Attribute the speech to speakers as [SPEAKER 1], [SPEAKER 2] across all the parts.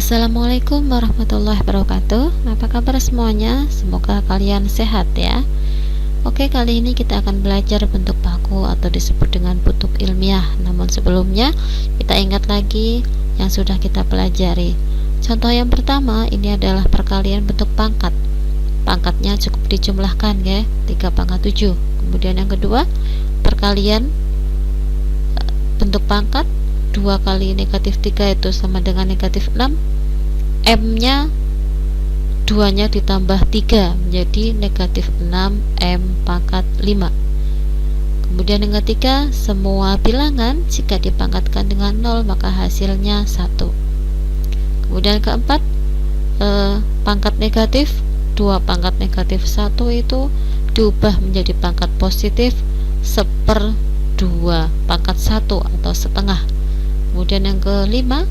[SPEAKER 1] Assalamualaikum warahmatullahi wabarakatuh. Apa kabar semuanya? Semoga kalian sehat ya. Oke, kali ini kita akan belajar bentuk baku atau disebut dengan bentuk ilmiah. Namun sebelumnya kita ingat lagi yang sudah kita pelajari. Contoh yang pertama ini adalah perkalian bentuk pangkat. Pangkatnya cukup dijumlahkan ya, 3 pangkat 7. Kemudian yang kedua, perkalian bentuk pangkat 2 kali negatif 3 itu sama dengan negatif 6. M nya 2 nya ditambah 3 menjadi negatif 6 M pangkat 5. Kemudian yang ketiga, semua bilangan jika dipangkatkan dengan 0 maka hasilnya 1. Kemudian keempat, pangkat negatif 2 pangkat negatif 1 itu diubah menjadi pangkat positif 1/2 pangkat 1 atau setengah. Kemudian yang kelima,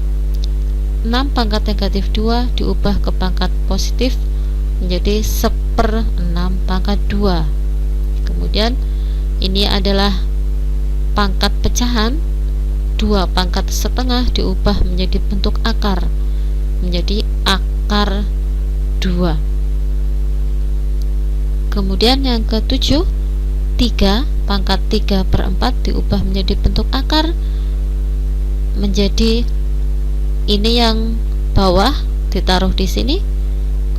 [SPEAKER 1] 6 pangkat negatif 2 diubah ke pangkat positif menjadi 1/6 pangkat 2. Kemudian ini adalah pangkat pecahan, 2 pangkat setengah diubah menjadi bentuk akar menjadi akar 2. Kemudian yang ketujuh, 3 pangkat 3/4 diubah menjadi bentuk akar menjadi ini yang bawah ditaruh di sini,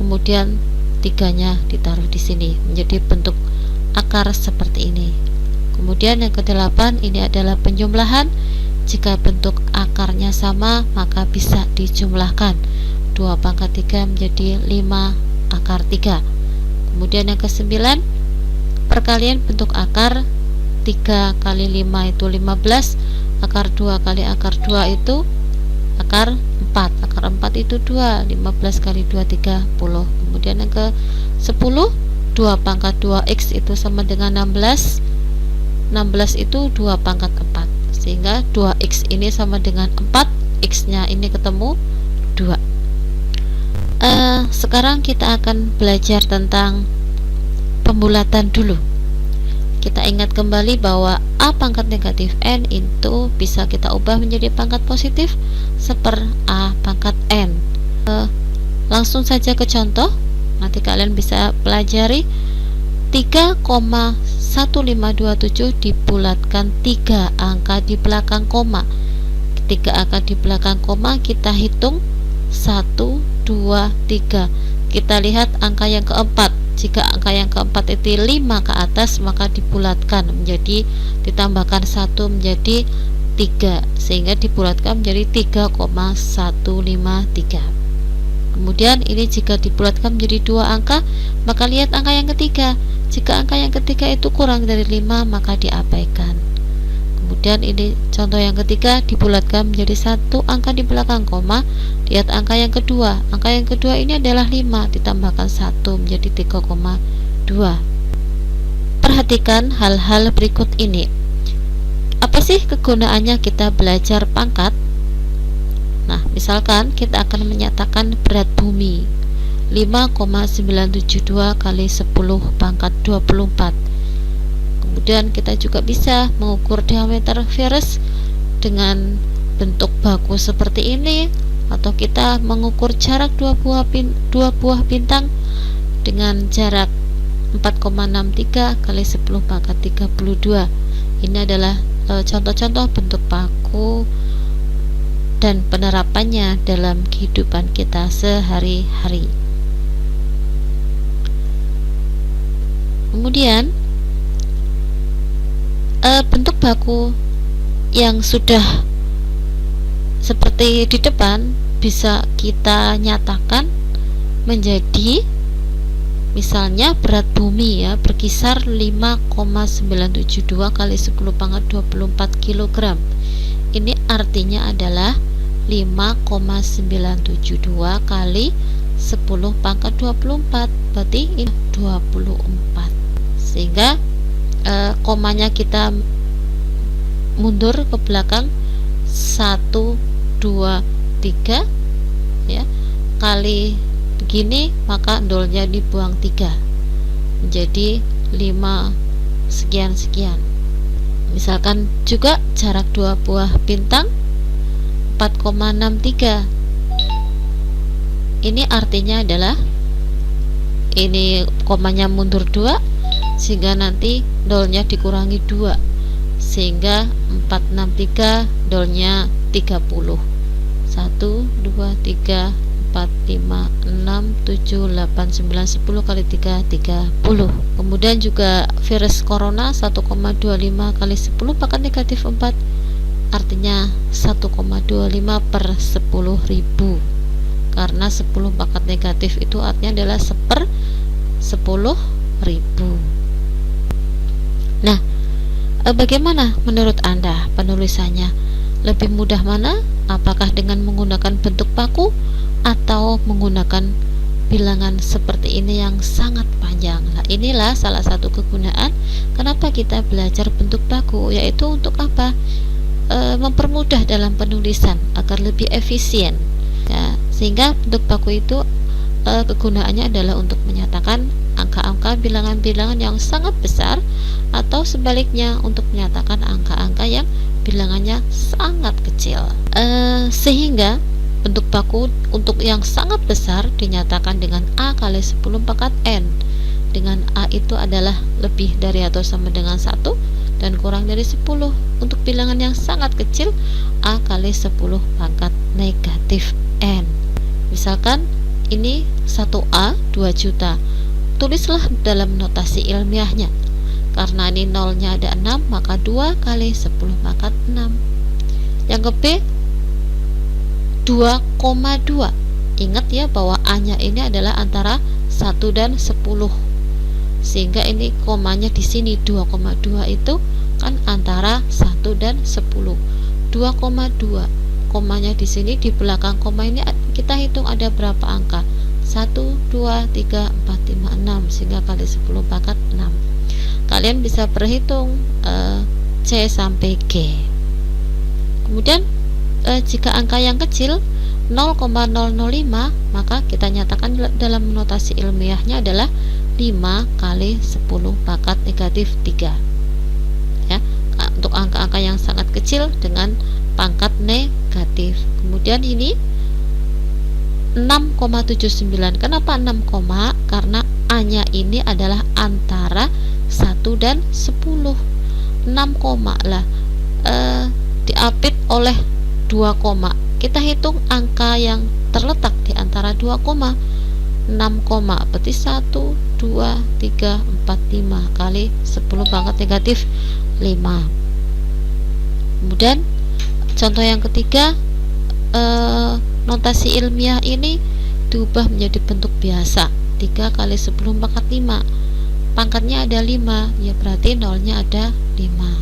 [SPEAKER 1] kemudian 3-nya ditaruh di sini menjadi bentuk akar seperti ini. Kemudian yang ke-8 ini adalah penjumlahan. Jika bentuk akarnya sama maka bisa dijumlahkan. 2 pangkat 3 menjadi 5 akar 3. Kemudian yang ke-9, perkalian bentuk akar. 3 kali 5 itu 15. Akar 2 kali akar 2 itu akar 4. Akar 4 itu 2. 15 kali 2 30. Kemudian yang ke-10, 2 pangkat 2x itu sama dengan 16. 16 itu 2 pangkat 4. Sehingga 2x ini sama dengan 4. X nya ini ketemu 2. Sekarang kita akan belajar tentang pembulatan dulu. Kita ingat kembali bahwa A pangkat negatif N itu bisa kita ubah menjadi pangkat positif 1/A pangkat N. Langsung saja ke contoh. Nanti kalian bisa pelajari. 3,1527 dibulatkan 3 angka di belakang koma. Ketika angka di belakang koma kita hitung 1, 2, 3. Kita lihat angka yang keempat. Jika angka yang keempat itu 5 ke atas maka dibulatkan menjadi ditambahkan 1 menjadi 3 sehingga dibulatkan menjadi 3,153. Kemudian ini jika dibulatkan menjadi 2 angka maka lihat angka yang ketiga. Jika angka yang ketiga itu kurang dari 5 maka diabaikan. Kemudian ini contoh yang ketiga, dibulatkan menjadi 1 angka di belakang koma. Lihat angka yang kedua. Angka yang kedua ini adalah 5 ditambahkan 1 menjadi 3,2. Perhatikan hal-hal berikut ini. Apa sih kegunaannya kita belajar pangkat? Nah, misalkan kita akan menyatakan berat bumi 5,972 kali 10 pangkat 24. Kemudian kita juga bisa mengukur diameter virus dengan bentuk baku seperti ini, atau kita mengukur jarak dua buah bintang dengan jarak 4,63 kali 10 pangkat 32. Ini adalah contoh-contoh bentuk baku dan penerapannya dalam kehidupan kita sehari-hari. Kemudian bentuk baku yang sudah seperti di depan bisa kita nyatakan menjadi misalnya berat bumi ya berkisar 5,972 kali 10 pangkat 24 kg. Ini artinya adalah 5,972 kali 10 pangkat 24, berarti ini 24. Sehingga komanya kita mundur ke belakang 1, 2, 3 ya, kali begini maka nolnya dibuang 3 menjadi 5 sekian. Misalkan juga jarak 2 buah bintang 4,63 ini artinya adalah ini komanya mundur 2, sehingga nanti dolnya dikurangi 2, sehingga 463 dolnya 30. 1 2 3 4 5 6 7 8 9 10 kali 3 30. Kemudian juga virus corona 1,25 kali 10 pangkat negatif 4, artinya 1,25 per 10.000, karena 10 pangkat negatif itu artinya adalah 1/10.000. Nah, bagaimana menurut Anda penulisannya? Lebih mudah mana? Apakah dengan menggunakan bentuk paku atau menggunakan bilangan seperti ini yang sangat panjang? Nah, inilah salah satu kegunaan kenapa kita belajar bentuk paku, yaitu untuk apa? Mempermudah dalam penulisan agar lebih efisien ya, sehingga bentuk paku itu kegunaannya adalah untuk menyatakan angka-angka bilangan-bilangan yang sangat besar, atau sebaliknya untuk menyatakan angka-angka yang bilangannya sangat kecil. Sehingga bentuk paku untuk yang sangat besar dinyatakan dengan A kali 10 pangkat N, dengan A itu adalah lebih dari atau sama dengan 1 dan kurang dari 10. Untuk bilangan yang sangat kecil, A kali 10 pangkat negatif N. Misalkan ini 1A 2 juta, tulislah dalam notasi ilmiahnya. Karena ini nolnya ada 6, maka 2 kali 10 pangkat 6. Yang ke B, 2,2. Ingat ya bahwa A-nya ini adalah antara 1 dan 10. Sehingga ini komanya di sini 2,2 itu kan antara 1 dan 10. 2,2. Komanya di sini di belakang koma ini kita hitung ada berapa angka? 1 2 3 4 5 6, sehingga kali 10 pangkat 6. Kalian bisa berhitung C sampai G. Kemudian jika angka yang kecil 0,005, maka kita nyatakan dalam notasi ilmiahnya adalah 5 kali 10 pangkat negatif 3 ya, untuk angka-angka yang sangat kecil dengan pangkat negatif. Kemudian ini 6,79. Kenapa 6, karena A nya ini adalah antara 1 dan 10. 6 lah diapit oleh 2 koma. Kita hitung angka yang terletak di antara 2 koma. 6 koma berarti 1 2 3 4 5 kali 10 pangkat negatif 5. Kemudian contoh yang ketiga, notasi ilmiah ini diubah menjadi bentuk biasa. 3 kali 10 pangkat 5, pangkatnya ada 5 ya, berarti nolnya ada 5.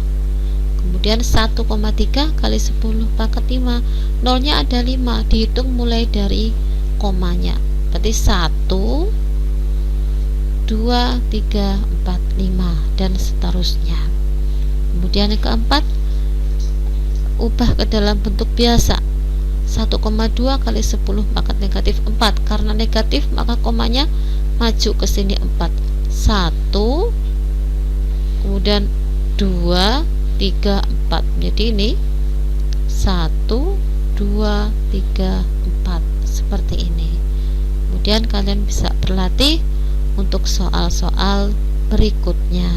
[SPEAKER 1] Kemudian 1,3 kali 10 pangkat 5, nolnya ada 5, dihitung mulai dari komanya, berarti 1 2 3 4 5 dan seterusnya. Kemudian yang keempat, ubah ke dalam bentuk biasa. 1,2 kali 10 pangkat negatif 4, karena negatif maka komanya maju ke sini 4. 1 kemudian 2 3 4, jadi ini 1 2 3 4 seperti ini. Kemudian kalian bisa berlatih untuk soal-soal berikutnya.